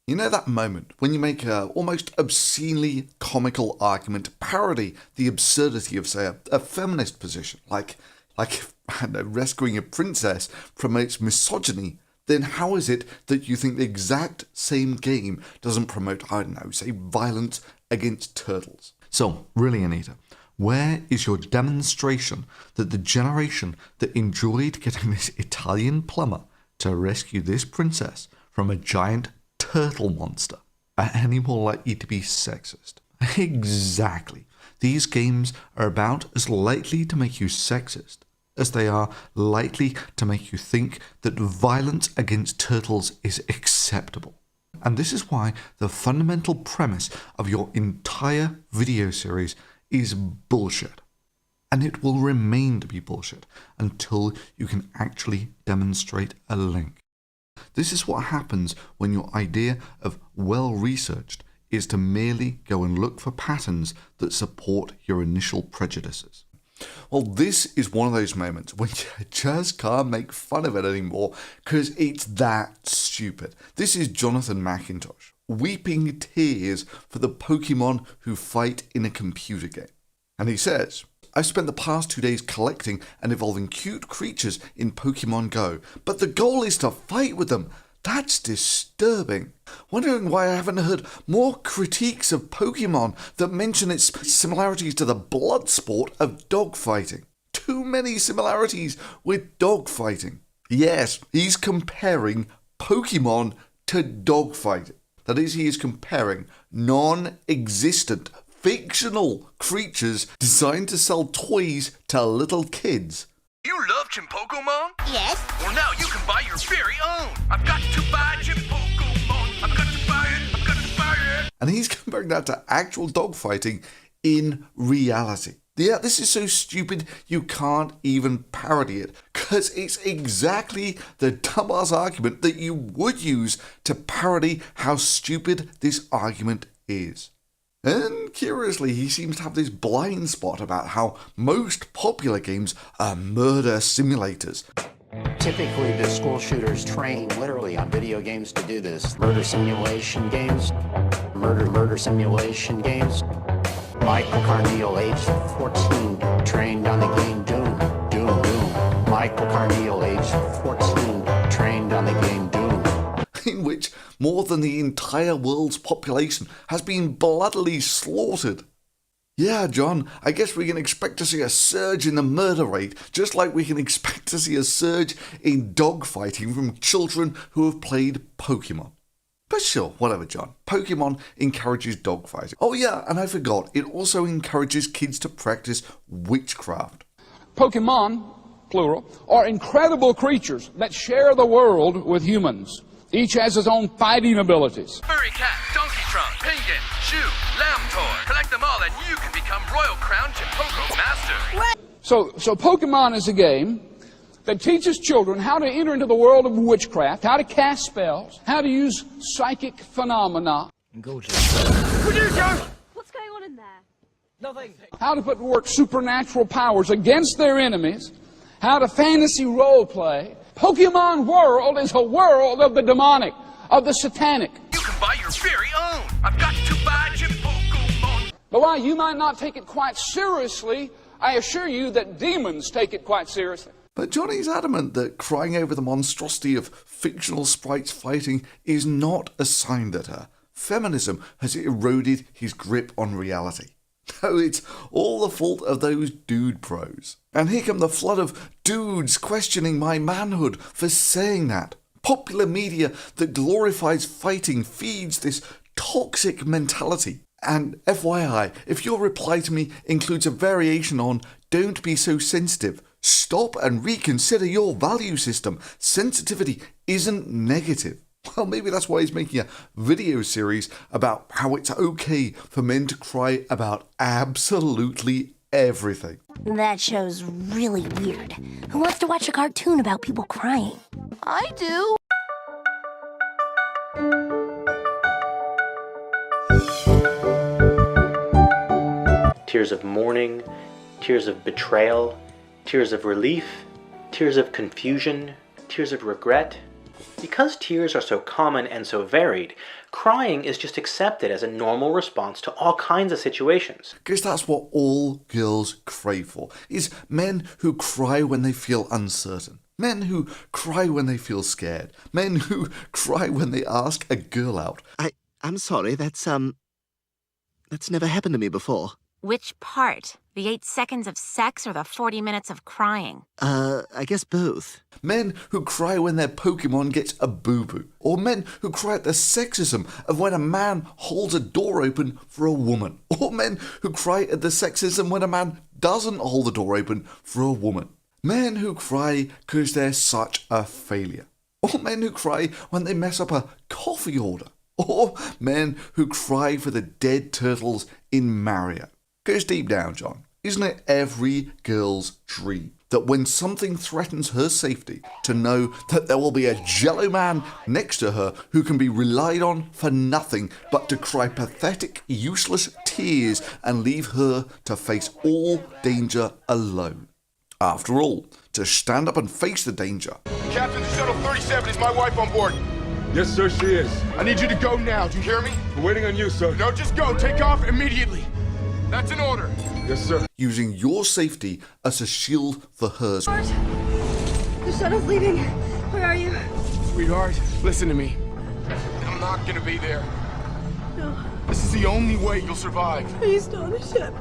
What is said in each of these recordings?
You know that moment when you make a almost obscenely comical argument, parody the absurdity of, say, a feminist position, like I don't know, rescuing a princess promotes misogyny, then how is it that you think the exact same game doesn't promote, I don't know, say, violence against turtles? So, really, Anita, where is your demonstration that the generation that enjoyed getting this Italian plumber to rescue this princess from a giant turtle monster are any more likely to be sexist? Exactly. These games are about as likely to make you sexist as they are likely to make you think that violence against turtles is acceptable. And this is why the fundamental premise of your entire video series is bullshit. And it will remain to be bullshit until you can actually demonstrate a link. This is what happens when your idea of well-researched is to merely go and look for patterns that support your initial prejudices. Well, this is one of those moments when you just can't make fun of it anymore because it's that stupid. This is Jonathan McIntosh weeping tears for the Pokemon who fight in a computer game. And he says, "I've spent the past 2 days collecting and evolving cute creatures in Pokemon Go, but the goal is to fight with them. That's disturbing. Wondering why I haven't heard more critiques of Pokemon that mention its similarities to the blood sport of dogfighting. Too many similarities with dogfighting." Yes, he's comparing Pokemon to dogfighting. That is, he is comparing non-existent, fictional creatures designed to sell toys to little kids. You love Chimpokemon? Yes. Well, now you can buy your very own. I've got to buy Chimpokemon. I've got to buy it. I've got to buy it. And he's comparing that to actual dogfighting in reality. Yeah, this is so stupid you can't even parody it, because it's exactly the dumbass argument that you would use to parody how stupid this argument is. And curiously, he seems to have this blind spot about how most popular games are murder simulators. Typically, the school shooters train literally on video games to do this. Murder simulation games. Murder simulation games. Michael Carneal, age 14, trained on the game Doom. Michael Carneal, age 14, trained on the game Doom. In which more than the entire world's population has been bloodily slaughtered. Yeah, John, I guess we can expect to see a surge in the murder rate, just like we can expect to see a surge in dogfighting from children who have played Pokemon. But sure, whatever, John. Pokemon encourages dogfighting. Oh yeah, and I forgot, it also encourages kids to practice witchcraft. Pokemon, plural, are incredible creatures that share the world with humans. Each has its own fighting abilities. Furry cat, donkey trunk, penguin, shoe, lamb toy. Collect them all and you can become Royal Crown Chimpoko Master. So Pokemon is a game that teaches children how to enter into the world of witchcraft, how to cast spells, how to use psychic phenomena. What's going on in there? Nothing. How to put to work supernatural powers against their enemies, how to fantasy role play. Pokemon world is a world of the demonic, of the satanic. You can buy your very own. I've got to buy Chimpokemon. But while you might not take it quite seriously, I assure you that demons take it quite seriously. But Johnny's adamant that crying over the monstrosity of fictional sprites fighting is not a sign that feminism has eroded his grip on reality. No, it's all the fault of those dude pros. And here come the flood of dudes questioning my manhood for saying that. Popular media that glorifies fighting feeds this toxic mentality. And FYI, if your reply to me includes a variation on "don't be so sensitive," stop and reconsider your value system. Sensitivity isn't negative. Well, maybe that's why he's making a video series about how it's okay for men to cry about absolutely everything. That show's really weird. Who wants to watch a cartoon about people crying? I do. Tears of mourning, tears of betrayal, tears of relief, tears of confusion, tears of regret. Because tears are so common and so varied, crying is just accepted as a normal response to all kinds of situations. Because that's what all girls crave for, is men who cry when they feel uncertain. Men who cry when they feel scared. Men who cry when they ask a girl out. I'm sorry, that's never happened to me before. Which part? The 8 seconds of sex or the 40 minutes of crying? I guess both. Men who cry when their Pokemon gets a boo-boo. Or men who cry at the sexism of when a man holds a door open for a woman. Or men who cry at the sexism when a man doesn't hold the door open for a woman. Men who cry because they're such a failure. Or men who cry when they mess up a coffee order. Or men who cry for the dead turtles in Mario. Because deep down, John, isn't it every girl's dream that when something threatens her safety, to know that there will be a jello man next to her who can be relied on for nothing but to cry pathetic, useless tears and leave her to face all danger alone? After all, to stand up and face the danger. Captain, the Shuttle 37 is my wife on board. Yes, sir, she is. I need you to go now. Do you hear me? We're waiting on you, sir. No, just go. Take off immediately. That's an order. Yes, sir. Using your safety as a shield for hers. The shuttle's leaving. Where are you? Sweetheart, listen to me. I'm not gonna be there. No. This is the only way you'll survive. Are you still on the ship?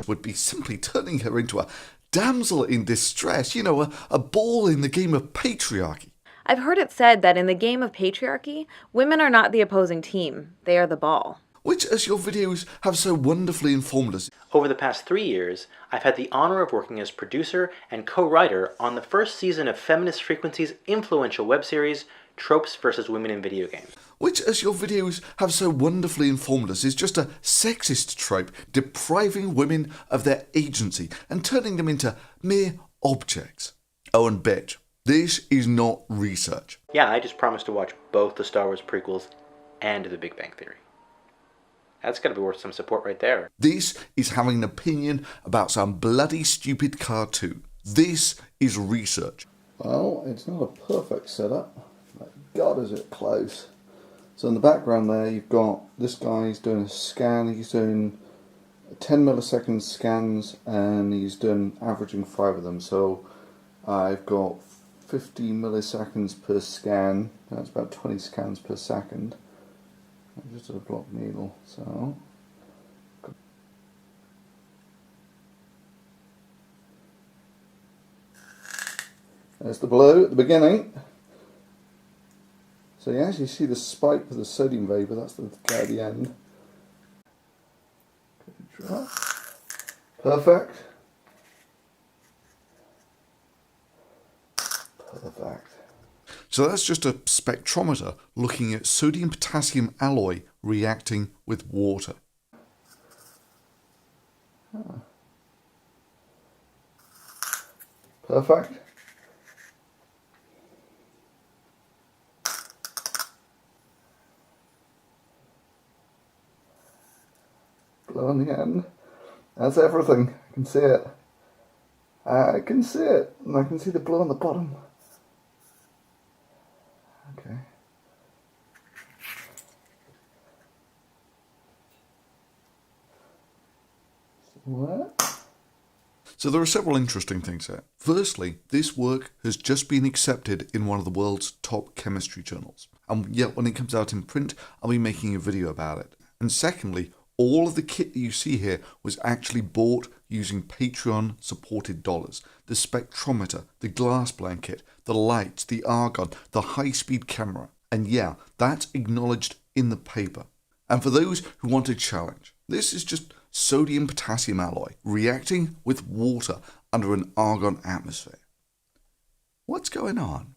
Would be simply turning her into a damsel in distress, a ball in the game of patriarchy. I've heard it said that in the game of patriarchy, women are not the opposing team, they are the ball. Which, as your videos have so wonderfully informed us. Over the past 3 years, I've had the honor of working as producer and co-writer on the first season of Feminist Frequency's influential web series, Tropes vs. Women in Video Games. Which, as your videos have so wonderfully informed us, is just a sexist trope depriving women of their agency and turning them into mere objects. Oh, and bitch, this is not research. Yeah, I just promised to watch both the Star Wars prequels and The Big Bang Theory. That's gotta be worth some support right there. This is having an opinion about some bloody stupid cartoon. This is research. Well, it's not a perfect setup, but God is it close. So in the background there, you've got this guy, he's doing a scan, he's doing 10 millisecond scans, and he's doing averaging 5 of them. So I've got 50 milliseconds per scan, that's about 20 scans per second. I just did a block needle, so there's the blue at the beginning. So you actually see the spike for the sodium vapor, that's the guy at the end. Perfect. Perfect. So that's just a spectrometer looking at sodium-potassium alloy reacting with water. Perfect. Glow on the end. That's everything. I can see it. I can see it. And I can see the blue on the bottom. Okay. What? So there are several interesting things here. Firstly, this work has just been accepted in one of the world's top chemistry journals. And yet when it comes out in print, I'll be making a video about it. And secondly, all of the kit that you see here was actually bought using Patreon supported dollars. The spectrometer, the glass blanket, the lights, the argon, the high-speed camera. And yeah, that's acknowledged in the paper. And for those who want a challenge, this is just sodium-potassium alloy reacting with water under an argon atmosphere. What's going on?